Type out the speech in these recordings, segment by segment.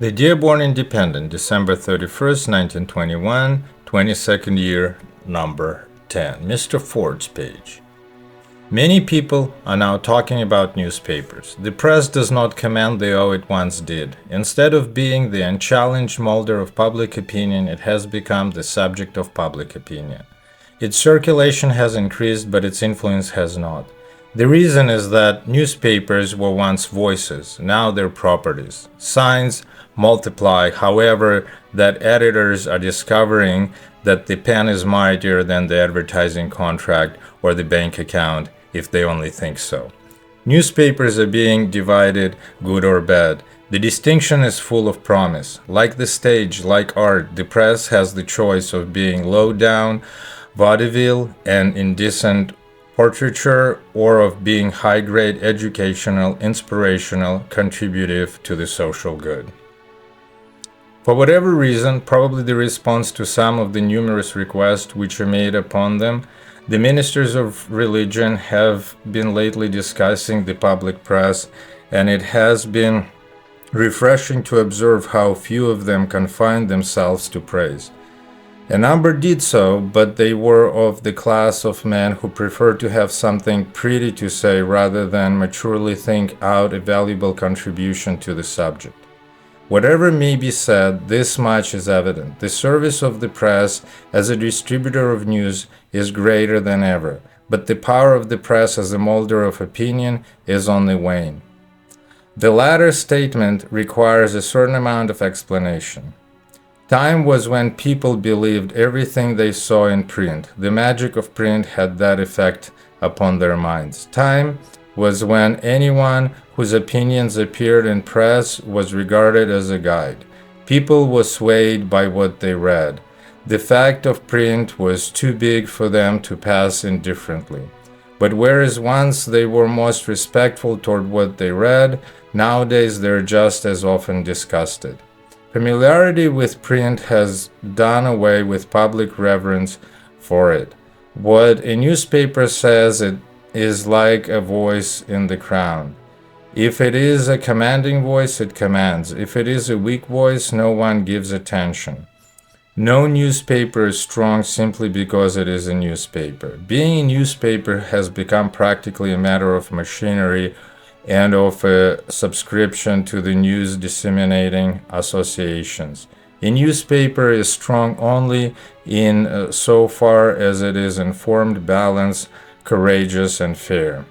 The Dearborn Independent, December 31st, 1921, 22nd year, number 10. Mr. Ford's page. Many people are now talking about newspapers. The press does not command the awe it once did. Instead of being the unchallenged molder of public opinion, it has become the subject of public opinion. Its circulation has increased, but its influence has not. The reason is that newspapers were once voices, now they're properties. Signs multiply, however, that editors are discovering that the pen is mightier than the advertising contract or the bank account, if they only think so. Newspapers are being divided, good or bad. The distinction is full of promise. Like the stage, like art, the press has the choice of being low down, vaudeville, and indecent portraiture, or of being high-grade, educational, inspirational, contributive to the social good. For whatever reason, probably the response to some of the numerous requests which are made upon them, the ministers of religion have been lately discussing the public press, and it has been refreshing to observe how few of them confine themselves to praise. A number did so, but they were of the class of men who prefer to have something pretty to say rather than maturely think out a valuable contribution to the subject. Whatever may be said, this much is evident. The service of the press as a distributor of news is greater than ever, but the power of the press as a molder of opinion is on the wane. The latter statement requires a certain amount of explanation. Time was when people believed everything they saw in print. The magic of print had that effect upon their minds. Time was when anyone whose opinions appeared in press was regarded as a guide. People were swayed by what they read. The fact of print was too big for them to pass indifferently. But whereas once they were most respectful toward what they read, nowadays they're just as often disgusted. Familiarity with print has done away with public reverence for it. What a newspaper says it is like a voice in the crowd. If it is a commanding voice, it commands. If it is a weak voice, no one gives attention. No newspaper is strong simply because it is a newspaper. Being a newspaper has become practically a matter of machinery and of a subscription to the news disseminating associations. A newspaper is strong only in so far as it is informed, balanced, courageous, and fair.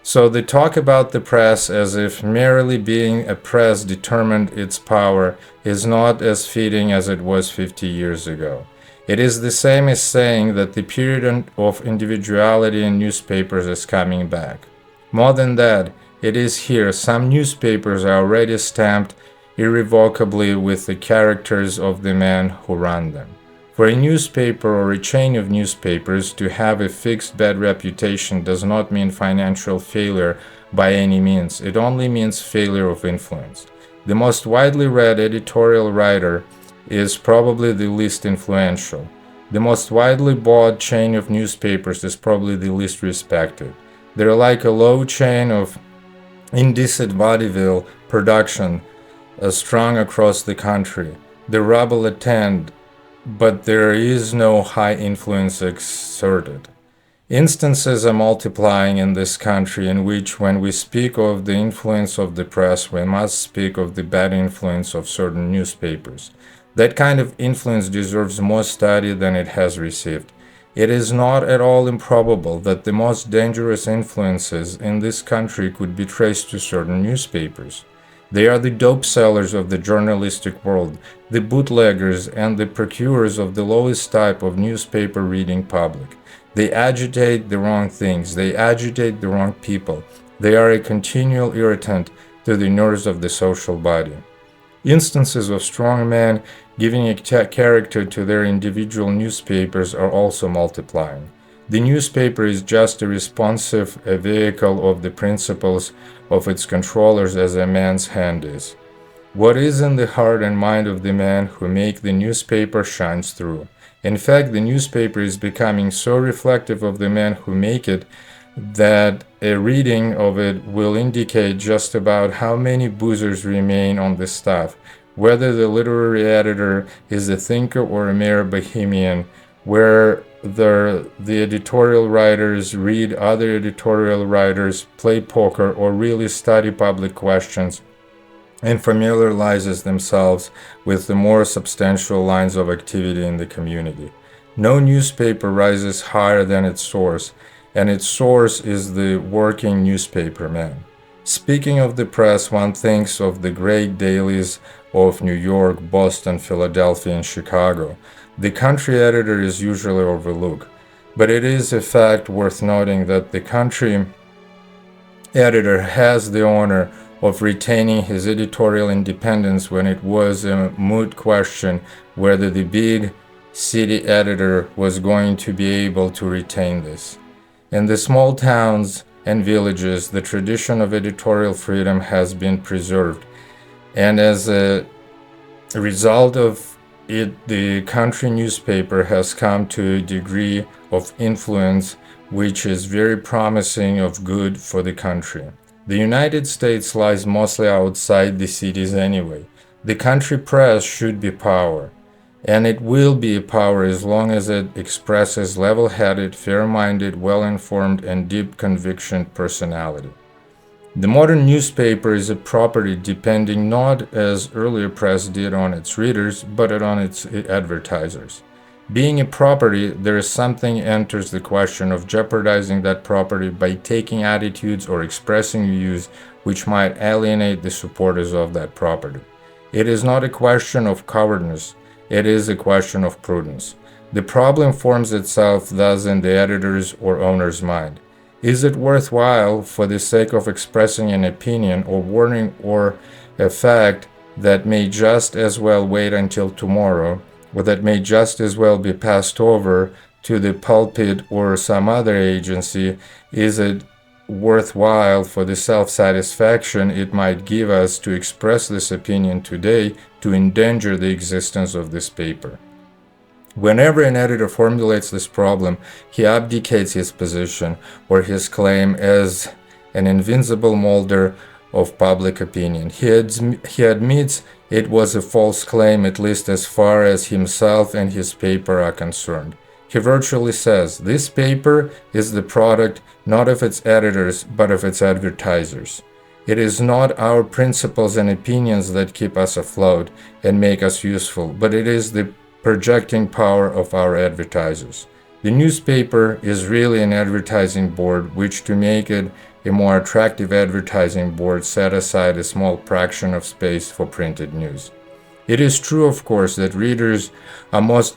So the talk about the press as if merely being a press determined its power is not as fitting as it was 50 years ago. It is the same as saying that the period of individuality in newspapers is coming back. More than that, it is here. Some newspapers are already stamped irrevocably with the characters of the men who run them. For a newspaper or a chain of newspapers to have a fixed bad reputation does not mean financial failure by any means. It only means failure of influence. The most widely read editorial writer is probably the least influential. The most widely bought chain of newspapers is probably the least respected. They're like a low chain of indecent vaudeville production strung across the country. The rabble attend, but there is no high influence exerted. Instances are multiplying in this country in which, when we speak of the influence of the press, we must speak of the bad influence of certain newspapers. That kind of influence deserves more study than it has received. It is not at all improbable that the most dangerous influences in this country could be traced to certain newspapers. They are the dope sellers of the journalistic world, the bootleggers and the procurers of the lowest type of newspaper reading public. They agitate the wrong things. They agitate the wrong people. They are a continual irritant to the nerves of the social body. Instances of strong men giving a character to their individual newspapers are also multiplying. The newspaper is just a responsive vehicle of the principles of its controllers as a man's hand is. What is in the heart and mind of the men who make the newspaper shines through. In fact, the newspaper is becoming so reflective of the men who make it that a reading of it will indicate just about how many boozers remain on the staff, whether the literary editor is a thinker or a mere bohemian, where the editorial writers read other editorial writers, play poker, or really study public questions, and familiarizes themselves with the more substantial lines of activity in the community. No newspaper rises higher than its source, and its source is the working newspaper man. Speaking of the press, one thinks of the great dailies of New York, Boston, Philadelphia, and Chicago. The country editor is usually overlooked, but it is a fact worth noting that the country editor has the honor of retaining his editorial independence when it was a moot question whether the big city editor was going to be able to retain this. In the small towns and villages, the tradition of editorial freedom has been preserved, and as a result of it, the country newspaper has come to a degree of influence which is very promising of good for the country. The United States lies mostly outside the cities anyway. The country press should be power, and it will be a power as long as it expresses level-headed, fair-minded, well-informed, and deep conviction personality. The modern newspaper is a property depending not as earlier press did on its readers, but on its advertisers. Being a property, there is something enters the question of jeopardizing that property by taking attitudes or expressing views which might alienate the supporters of that property. It is not a question of cowardice, it is a question of prudence. The problem forms itself thus in the editor's or owner's mind. Is it worthwhile, for the sake of expressing an opinion or warning or a fact that may just as well wait until tomorrow, or that may just as well be passed over to the pulpit or some other agency, is it worthwhile for the self-satisfaction it might give us to express this opinion today to endanger the existence of this paper? Whenever an editor formulates this problem, he abdicates his position or his claim as an invincible molder of public opinion. He admits it was a false claim, at least as far as himself and his paper are concerned. He virtually says, this paper is the product not of its editors, but of its advertisers. It is not our principles and opinions that keep us afloat and make us useful, but it is the projecting power of our advertisers. The newspaper is really an advertising board, which, to make it a more attractive advertising board, set aside a small fraction of space for printed news. It is true, of course, that readers are most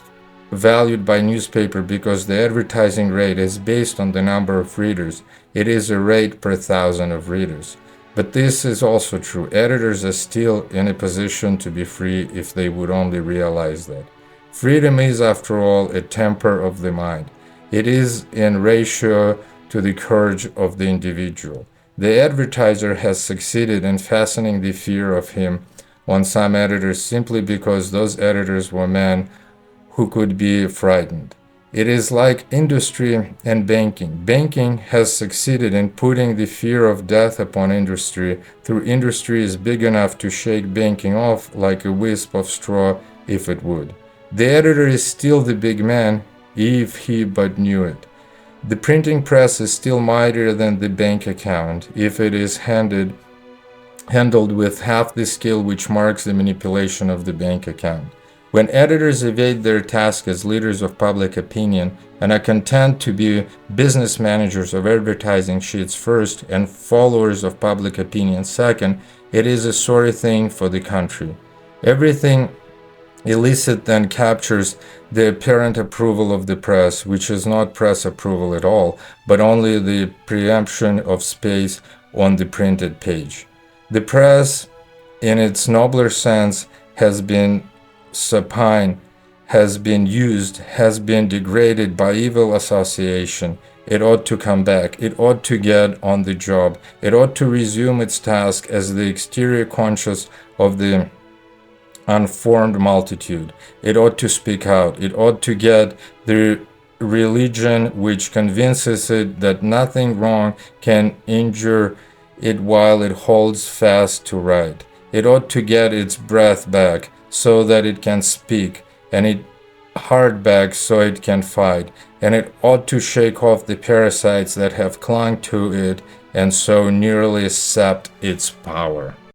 valued by newspaper because the advertising rate is based on the number of readers. It is a rate per thousand of readers. But this is also true. Editors are still in a position to be free if they would only realize that. Freedom is, after all, a temper of the mind. It is in ratio to the courage of the individual. The advertiser has succeeded in fastening the fear of him on some editors simply because those editors were men who could be frightened. It is like industry and banking. Banking has succeeded in putting the fear of death upon industry, through industry is big enough to shake banking off like a wisp of straw if it would. The editor is still the big man, if he but knew it. The printing press is still mightier than the bank account, if it is handled with half the skill which marks the manipulation of the bank account. When editors evade their task as leaders of public opinion and are content to be business managers of advertising sheets first and followers of public opinion second, it is a sorry thing for the country. Everything illicit then captures the apparent approval of the press, which is not press approval at all, but only the preemption of space on the printed page. The press, in its nobler sense, has been supine, has been used, has been degraded by evil association. It ought to come back. It ought to get on the job. It ought to resume its task as the exterior conscience of the unformed multitude. It ought to speak out. It ought to get the religion which convinces it that nothing wrong can injure it while it holds fast to right. It ought to get its breath back so that it can speak, and its heart back so it can fight, and it ought to shake off the parasites that have clung to it and so nearly sapped its power.